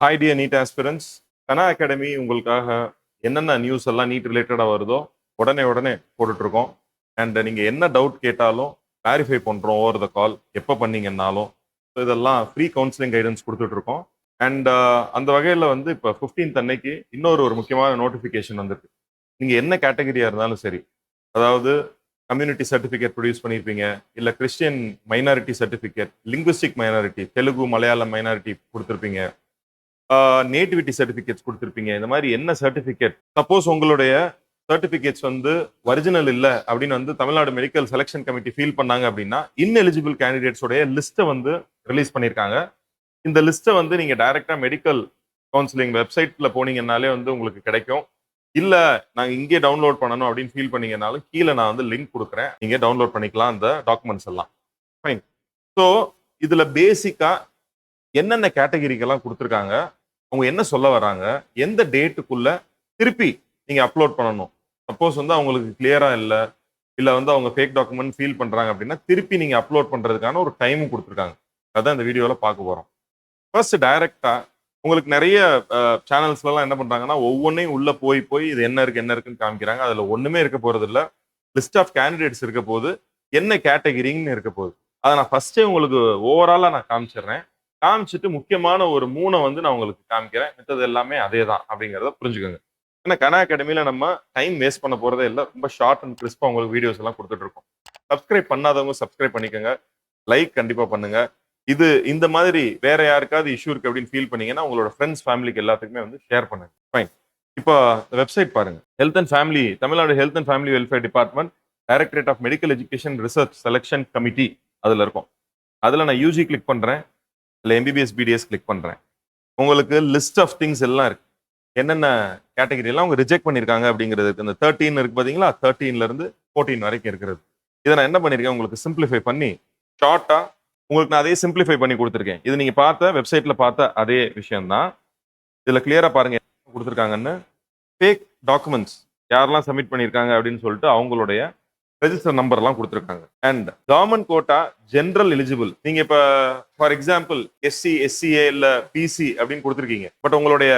Hi dear NEET aspirants. Kana academy உங்களுக்காக என்னென்ன news எல்லாம் நீட் ரிலேட்டடாக வருதோ உடனே போட்டுட்ருக்கோம். அண்ட் நீங்கள் என்ன டவுட் கேட்டாலும் கிளாரிஃபை பண்ணுறோம் ஓவர் த கால், எப்போ பண்ணீங்கன்னாலும். ஸோ இதெல்லாம் ஃப்ரீ கவுன்சிலிங் கைடன்ஸ் கொடுத்துட்ருக்கோம். அண்ட் அந்த வகையில் வந்து இப்போ 15th அன்னைக்கு ஒரு முக்கியமான நோட்டிஃபிகேஷன் வந்திருக்கு. நீங்கள் என்ன கேட்டகரியாக இருந்தாலும் சரி, அதாவது கம்யூனிட்டி சர்டிஃபிகேட் ப்ரொடியூஸ் பண்ணியிருப்பீங்க, இல்லை Christian minority certificate, linguistic minority, Telugu Malayalam minority கொடுத்துருப்பீங்க, நேட்டிவிட்டி சர்டிஃபிகேட்ஸ் கொடுத்துருப்பீங்க. இந்த மாதிரி என்ன சர்டிஃபிகேட், சப்போஸ் உங்களுடைய சர்டிஃபிகேட்ஸ் வந்து ஒரிஜினல் இல்லை அப்படின்னு வந்து Tamil Nadu medical selection committee feel பண்ணாங்க அப்படின்னா இன்எலிஜிபிள் கேண்டிடேட்ஸோடைய லிஸ்ட்டை வந்து ரிலீஸ் பண்ணியிருக்காங்க. இந்த லிஸ்ட்டை வந்து நீங்கள் டைரக்டாக மெடிக்கல் கவுன்சிலிங் வெப்சைட்டில் போனீங்கன்னாலே வந்து உங்களுக்கு கிடைக்கும். இல்லை நாங்கள் இங்கே டவுன்லோட் பண்ணணும் அப்படின்னு ஃபீல் பண்ணீங்கன்னாலும் கீழே நான் வந்து லிங்க் கொடுக்குறேன், நீங்கள் டவுன்லோட் பண்ணிக்கலாம் அந்த டாக்குமெண்ட்ஸ் எல்லாம். ஃபைன். ஸோ இதில் பேசிக்காக என்னென்ன கேட்டகரிக்கெல்லாம் கொடுத்துருக்காங்க, அவங்க என்ன சொல்ல வராங்க, எந்த டேட்டுக்குள்ள திருப்பி நீங்க அப்லோட் பண்ணணும். சப்போஸ் வந்து அவங்களுக்கு கிளியரா இல்லை வந்து அவங்க ஃபேக் டாக்குமெண்ட் ஃபீல் பண்றாங்க அப்படின்னா திருப்பி நீங்க அப்லோட் பண்றதுக்கான ஒரு டைமும் கொடுத்துருக்காங்க. அதான் இந்த வீடியோவில் பார்க்க போறோம். ஃபர்ஸ்ட் டைரக்டா உங்களுக்கு நிறைய சேனல்ஸ்லாம் என்ன பண்றாங்கன்னா ஒவ்வொன்றையும் உள்ள போய் இது என்ன இருக்குன்னு காமிக்கிறாங்க. அதுல ஒண்ணுமே இருக்க போறது இல்லை. லிஸ்ட் ஆஃப் கேண்டிடேட்ஸ் இருக்க போது, என்ன கேட்டகிரின்னு இருக்க போகுது. அதை நான் ஃபர்ஸ்டே உங்களுக்கு ஓவராலா நான் காமிச்சிடுறேன். காமிச்சிட்டு முக்கியமான ஒரு 3 வந்து நான் உங்களுக்கு காமிக்கிறேன். மற்றது எல்லாமே அதே தான் அப்படிங்கிறத புரிஞ்சுக்கோங்க. ஏன்னா கனா அகாடமியில நம்ம டைம் வேஸ்ட் பண்ண போறதே இல்லை. ரொம்ப ஷார்ட் அண்ட் கிறிஸ்பா உங்களுக்கு வீடியோஸ் எல்லாம் கொடுத்துட்டு இருக்கோம். சப்ஸ்கிரைப் பண்ணாதவங்க சப்ஸ்கிரைப் பண்ணிக்கோங்க, லைக் கண்டிப்பா பண்ணுங்க. இது இந்த மாதிரி வேற யாருக்காவது இஷ்யூ இருக்கு அப்படின்னு ஃபீல் பண்ணீங்கன்னா உங்களோட ஃப்ரெண்ட்ஸ் ஃபேமிலிக்கு எல்லாத்துக்குமே வந்து ஷேர் பண்ணுங்க. ஃபைன். இப்போ வெப்சைட் பாருங்க. Health and family, Tamil Nadu health and family welfare department, directorate of medical education research selection committee அதுல இருக்கும். அதுல நான் யூஜி கிளிக் பண்றேன், இல்லை எம்பிபிஎஸ் பிடிஎஸ் கிளிக் பண்ணுறேன். உங்களுக்கு லிஸ்ட் ஆஃப் திங்ஸ் எல்லாம் இருக்கு. என்னென்ன கேட்டகரி எல்லாம் அவங்க ரிஜெக்ட் பண்ணியிருக்காங்க அப்படிங்கிறதுக்கு இந்த 13 இருக்கு பார்த்தீங்களா, 13லேருந்து 14 வரைக்கும் இருக்கிறது. இதை நான் என்ன பண்ணியிருக்கேன், உங்களுக்கு சிம்பிளிஃபை பண்ணி ஷார்ட்டா உங்களுக்கு நான் அதே சிம்பிளிஃபை பண்ணி கொடுத்துருக்கேன். இது நீங்கள் பார்த்த வெப்சைட்டில் பார்த்த அதே விஷயம்தான். இதில் கிளியராக பாருங்க என்ன கொடுத்துருக்காங்கன்னு. ஃபேக் டாக்குமெண்ட்ஸ் யாரெல்லாம் சப்மிட் பண்ணியிருக்காங்க அப்படின்னு சொல்லிட்டு அவங்களுடைய ரெஜிஸ்டர் நம்பர் எல்லாம் கொடுத்துருக்காங்க. And government quota general eligible. நீங்க இப்ப ஃபார் எக்ஸாம்பிள் எஸ்சி, எஸ்சிஏ இல்ல பிசி அப்படின்னு கொடுத்துருக்கீங்க. பட் உங்களுடைய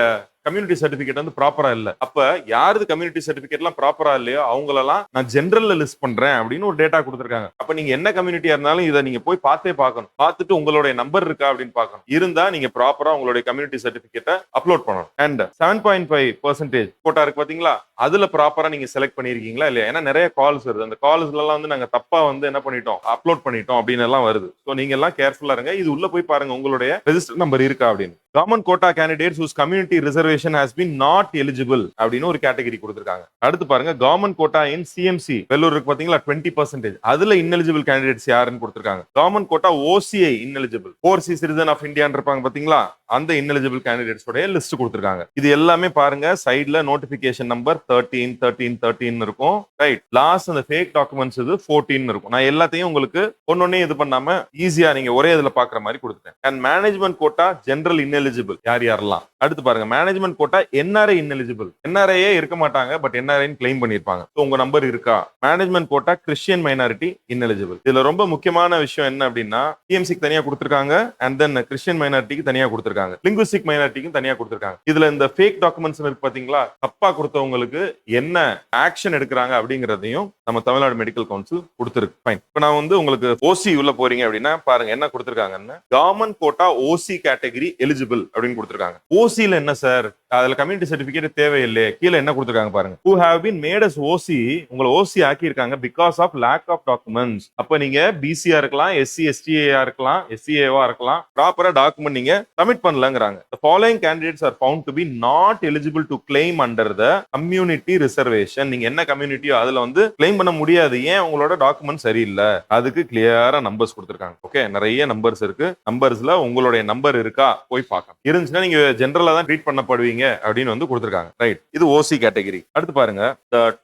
கம்யூனிட்டி சர்டிபிகேட் வந்து ப்ராப்பரா இல்ல. அப்ப யாருக்கு கம்யூனிட்டி சர்டிபிகேட் எல்லாம் ப்ராப்பரா இல்லையோ அவங்களெல்லாம் நான் ஜென்ரல்ல லிஸ்ட் பண்றேன் அப்படின்னு ஒரு டேட்டா கொடுத்துருக்காங்க. அப்ப நீங்க என்ன கம்யூனிட்டியா இருந்தாலும் இதை நீங்க போய் பார்த்தே பார்க்கணும். பார்த்துட்டு உங்களுடைய நம்பர் இருக்கா அப்படின்னு பார்க்கணும். இருந்தா நீங்க ப்ராப்பரா உங்களுடைய கம்யூனிட்டி சர்டிபிகேட்டை அப்லோட் பண்ணணும். அண்ட் 7.5% கோட்டா இருக்கு பாத்தீங்களா, அதுல ப்ராப்பரா நீங்க செலக்ட் பண்ணிருக்கீங்களா இல்லையா? ஏன்னா நிறைய கால்ஸ் வருது. அந்த கால்ஸ்ல எல்லாம் வந்து நாங்க தப்பா வந்து என்ன பண்ணிட்டோம், அப்லோட் பண்ணிட்டோம் அப்படின்னு எல்லாம் வருது. ஸோ நீங்க எல்லாம் கேர்ஃபுல்லா இருங்க. இது உள்ள போய் பாருங்க உங்களுடைய ரெஜிஸ்டர் நம்பர் இருக்கா அப்படின்னு. Government quota candidates whose community reservation has been not eligible அப்படின்னு ஒரு கேட்டகரி கொடுத்திருக்காங்க. அடுத்து பாருங்க government quota in CMC Vellore இருக்கு பாத்தீங்களா 20%, அதுல இன்எலிஜிபிள் கேண்டிடேட்ஸ் யாருன்னு கொடுத்திருக்காங்க. Government quota OCI ineligible, overseas citizen of இந்தியான்னு இருப்பாங்க பாத்தீங்களா, அந்த இன்எலிஜிபிள் கேண்டிடேட்ஸ் உடைய லிஸ்ட் கொடுத்திருக்காங்க. இது எல்லாமே பாருங்க சைடுல நோட்டிபிகேஷன் நம்பர் 13 இருக்கும். ரைட். லாஸ்ட் அந்த ஃபேக் டாக்குமெண்ட்ஸ் இது 14 இருக்கும். நான் எல்லாத்தையும் உங்களுக்கு ஒன்னொன்னே இது பண்ணாம ஈஸியா நீங்க ஒரே இதுல பாக்குற மாதிரி கொடுத்துட்டேன். And management quota general ineligible யாரெல்லாம். அடுத்து பாருங்க மேனேஜ்மெண்ட் கோட்டா என்ஆர்ஐ இன்எலிஜிபிள். என்ஆர்ஐயே இருக்க மாட்டாங்க, பட் என்ஆர்ஐன்னு கிளைம் பண்ணிருப்பாங்க. உங்க நம்பர் இருக்கா. Management quota Christian minority ineligible. இதுல ரொம்ப முக்கியமான விஷயம் என்ன அப்படின்னா டிஎம்சிக்கு தனியா கொடுத்திருக்காங்க, அண்ட் தென் கிறிஸ்டியன் மைனாரிட்டிக்கு தனியா கொடுத்திருக்காங்க, லிங்குவிஸ்டிக் மைனாரிட்டிக்கும் தனியா கொடுத்திருக்காங்க. இதுல இந்த ஃபேக் டாக்குமெண்ட்ஸ் இருக்கு பாத்தீங்களா, தப்பா கொடுத்தவங்களுக்கு என்ன ஆக்ஷன் எடுக்கிறாங்க அப்படிங்கிறதையும் நம்ம தமிழ்நாடு மெடிக்கல் கவுன்சில் கொடுத்திருக்கு. ஃபைன். இப்போ நான் வந்து உங்களுக்கு ஓசி உள்ள போறீங்க அப்படின்னா பாருங்க என்ன கொடுத்திருக்காங்கன்னு. Government quota OC category eligible அப்படின்னு கொடுத்திருக்காங்க. ஓசில என்ன சார், அதுல கம்யூனிட்டி சர்டிபிகேட் தேவையில்லை. கீழே என்ன கொடுத்திருக்காங்க பாருங்க. who have been made as OC, உங்களை ஓசி ஆக்கி இருக்காங்க because of lack of documents. அப்ப நீங்க பிசியா இருக்கலாம், எஸ்சி எஸ்டிஏயா இருக்கலாம், எஸ்சிஏவா இருக்கலாம், ப்ராப்பரா டாக்குமெண்ட் நீங்க submit பண்ணலங்கறாங்க. the following candidates are found to be not eligible to claim under the community reservation. நீங்க என்ன கம்யூனிட்டியோ அதுல வந்து கிளைம் பண்ண முடியாது. ஏன், உங்களோட டாக்குமெண்ட் சரியில்லை. அதுக்கு கிளியரா நம்பர்ஸ் கொடுத்திருக்காங்க. ஓகே, நிறைய நம்பர்ஸ் இருக்கு. நம்பர்ஸ்ல உங்களுடைய நம்பர் இருக்கா போய் பார்க்கலாம். இருந்துச்சுன்னா நீங்க ஜெனரலா தான் ட்ரீட் பண்ணப்படுவீங்க அப்படின்னு வந்து கொடுத்திருக்காங்க. ரைட். இது ஓசி கேட்டகரி. அடுத்து பாருங்க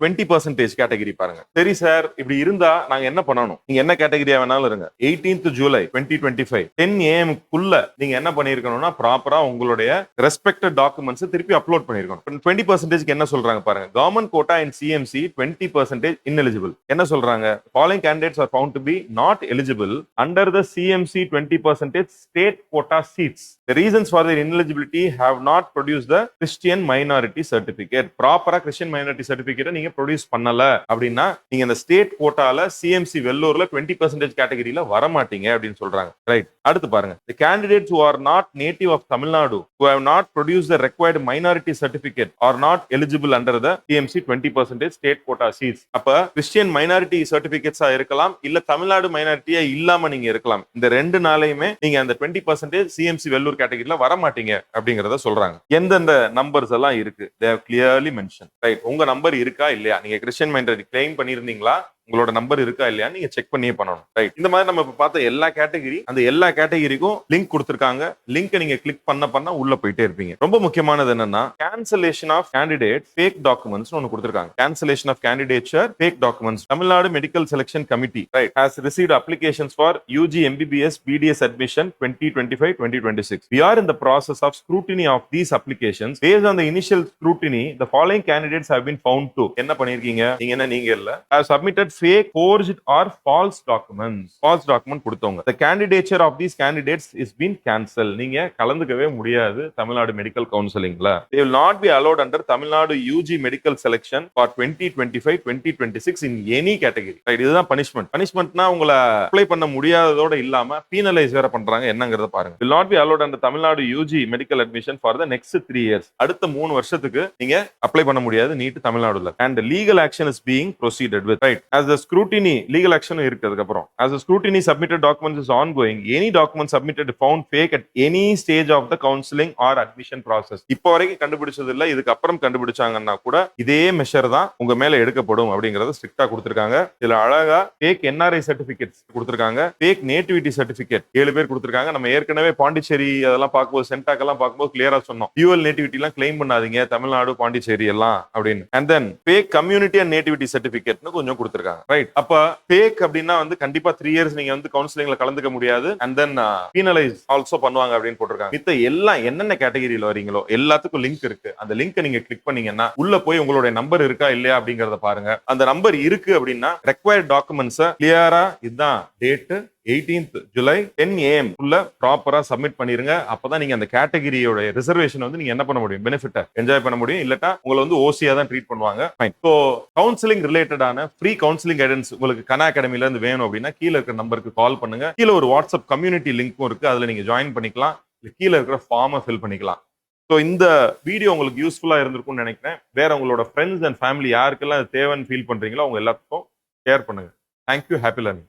20% கேட்டகரி பாருங்க. சரி சார், இப்படி இருந்தா நாங்க என்ன பண்ணணும்? நீங்க என்ன கேட்டகரியா வேணாலும் இருங்க. 18th July 2025 10 AM குள்ள நீங்க என்ன பண்ணிருக்கணும்னா ப்ராப்பரா உங்களுடைய ரெஸ்பெக்டட் டாக்குமெண்ட்ஸ் திருப்பி அப்லோட் பண்ணிருக்கணும். 20% என்ன சொல்றாங்க பாருங்க. Government quota in CMC 20% ineligible. என்ன சொல்றாங்க? following candidates are found to be not eligible under the CMC 20% state quota seats. The reasons for their ineligibility have not produced the Christian minority certificate. ப்ராப்பரா Christian minority certificate நீங்க produce பண்ணல அப்படின்னா நீங்க இந்த state கோட்டால CMC வெள்ளூர்ல 20% கேட்டகரியில வர மாட்டீங்க அப்படின்னு சொல்றாங்க. ரைட். அடுத்து பாருங்க. The candidates who are not native of Tamil Nadu who have not produced the required minority certificate are not eligible under the CMC 20% state quota seats. அப்ப கிறிஸ்டியன் மைனாரிட்டி சர்டிபிகேட்ஸா இருக்கலாம் இல்ல தமிழ்நாடு மைனாரிட்டியா இல்லாம நீங்க இருக்கலாம். இந்த ரெண்டு நாளையுமே நீங்க அந்த 20% சிஎம்சி வெள்ளூர் கேட்டகரியில வர மாட்டீங்க அப்படிங்கறத சொல்றாங்க. எந்தெந்த நம்பர்ஸ் எல்லாம் இருக்கு they have clearly mentioned. Right. உங்க நம்பர் இருக்கா இல்லையா? நீங்க கிறிஸ்டியன் மைனாரிட்டி கிளைம் பண்ணிருந்தீங்களா? உங்களோட நம்பர் இருக்கா இல்லையா நீங்க செக் பண்ணியே பண்ணணும். ரைட். இந்த மாதிரி நம்ம இப்ப பார்த்த எல்லா கேட்டகரி அந்த எல்லா கேட்டகரிக்கும் லிங்க் கொடுத்திருக்காங்க. லிங்க் நீங்க கிளிக் பண்ண உள்ள போயிட்டே இருப்பீங்க. ரொம்ப முக்கியமானது என்னன்னா cancellation of candidate fake documents ஒன்னு கொடுத்திருக்காங்க. Cancellation of candidature fake documents. Tamil Nadu medical selection committee right has received applications for UG MBBS BDS admission 2025-2026. We are in the process of scrutiny of these applications. Based on the initial scrutiny, the following candidates have been found to என்ன பண்ணிருக்கீங்க நீங்க இல்ல have submitted fake, forged or false documents. False document கொடுத்தவங்க. The candidature of these candidates is been cancelled. நீங்க கலந்துக்கவே முடியாது Tamil Nadu medical கவுன்சிலிங்ல. They will not be allowed under Tamil Nadu UG medical selection for 2025-2026 in any category. Right. இதுதான் punishment. பனிஷ்மெண்ட்னா உங்களை apply பண்ண முடியாததோட இல்லாம பீனலைஸ் வேற பண்றாங்க. என்னங்கறத பாருங்க. Will not be allowed under Tamil Nadu UG medical admission for the next 3 years. அடுத்த 3 வருஷத்துக்கு நீங்க அப்ளை பண்ண முடியாது நீட் தமிழ்நாடுல. And the legal action is being proceeded with. Right. As the scrutiny, legal action இருக்கு அதுக்கப்புறம். As the scrutiny submitted documents is ongoing, any document submitted found fake at any stage of the counseling or admission process. இப்போ வரைக்கும் கண்டுபிடிச்சது இல்ல, இதுக்கு அப்புறம் கண்டுபிடிச்சாங்கன்னா கூட இதே மெஷர் தான் உங்க மேல எடுக்கப்படும் அப்படிங்கறத ஸ்ட்ரிக்ட்டா கொடுத்திருக்காங்க. இதுல அழகா fake NRI சர்டிபிகேட்ஸ் கொடுத்திருக்காங்க. fake nativity certificate 7 பேர் கொடுத்திருக்காங்க. நம்ம ஏற்கனவே பாண்டிச்சேரி அதெல்லாம் பார்க்கும்போது சென்டாக் எல்லாம் பார்க்கும்போது கிளியரா சொன்னோம். டியூவல் நேட்டிவிட்டி எல்லாம் கிளைம் பண்ணாதீங்க தமிழ்நாடு பாண்டிச்சேரி எல்லாம் அப்படின்னு. And then fake community and nativity certificate கொஞ்சம் கொடுத்திருக்காங்க. ரைட். அப்ப ஃபேக் அப்படின்னா வந்து கண்டிப்பா 3 இயர்ஸ் நீங்க வந்து கவுன்சிலிங்ல கலந்துக்க முடியாது. அண்ட் தென் பீனலைஸ் ஆல்சோ பண்ணுவாங்க அப்படின்னு போட்டிருக்காங்க. மித்த எல்லாம் என்னென்ன கேட்டகரியில வரீங்களோ எல்லாத்துக்கும் லிங்க் இருக்கு. அந்த லிங்க் நீங்க கிளிக் பண்ணீங்கன்னா உள்ள போய் உங்களுடைய நம்பர் இருக்கா இல்லையா அப்படிங்கறத பாருங்க. அந்த நம்பர் இருக்கு அப்படின்னா ரெக்வயர்ட் டாக்குமெண்ட்ஸ் கிளியரா இதுதான் டேட் 18th July 10 AM உள்ள ப்ராப்பரா சப்மிட் பண்ணிருங்க. அப்பதான் நீங்க அந்த கேட்டகரியோட ரிசர்வேஷன் வந்து நீங்க என்ன பண்ண முடியும், பெனிஃபிட்டை என்ஜாய் பண்ண முடியும். இல்லட்டா உங்களை வந்து ஓசியா தான் ட்ரீட் பண்ணுவாங்க. ஃபைன். ஸோ கவுன்சிலிங் ரிலேட்டடான ஃப்ரீ கவுன்சிலிங் கைடன்ஸ் உங்களுக்கு கனா அகாடமில இருந்து வேணும் அப்படின்னா கீழே இருக்கிற நம்பருக்கு கால் பண்ணுங்க. கீழே ஒரு வாட்ஸ்அப் கம்யூனிட்டி லிங்க்கும் இருக்கு. அதுல நீங்க ஜாயின் பண்ணிக்கலாம். கீழே இருக்கிற ஃபார்மை ஃபில் பண்ணிக்கலாம். ஸோ இந்த வீடியோ உங்களுக்கு யூஸ்ஃபுல்லா இருந்திருக்கும்னு நினைக்கிறேன். வேற உங்களோட ஃப்ரெண்ட்ஸ் அண்ட் ஃபேமிலி யாருக்கெல்லாம் தேவைன்னு ஃபீல் பண்றீங்களோ அவங்க எல்லாத்துக்கும் ஷேர் பண்ணுங்க. தேங்க்யூ. Happy learning.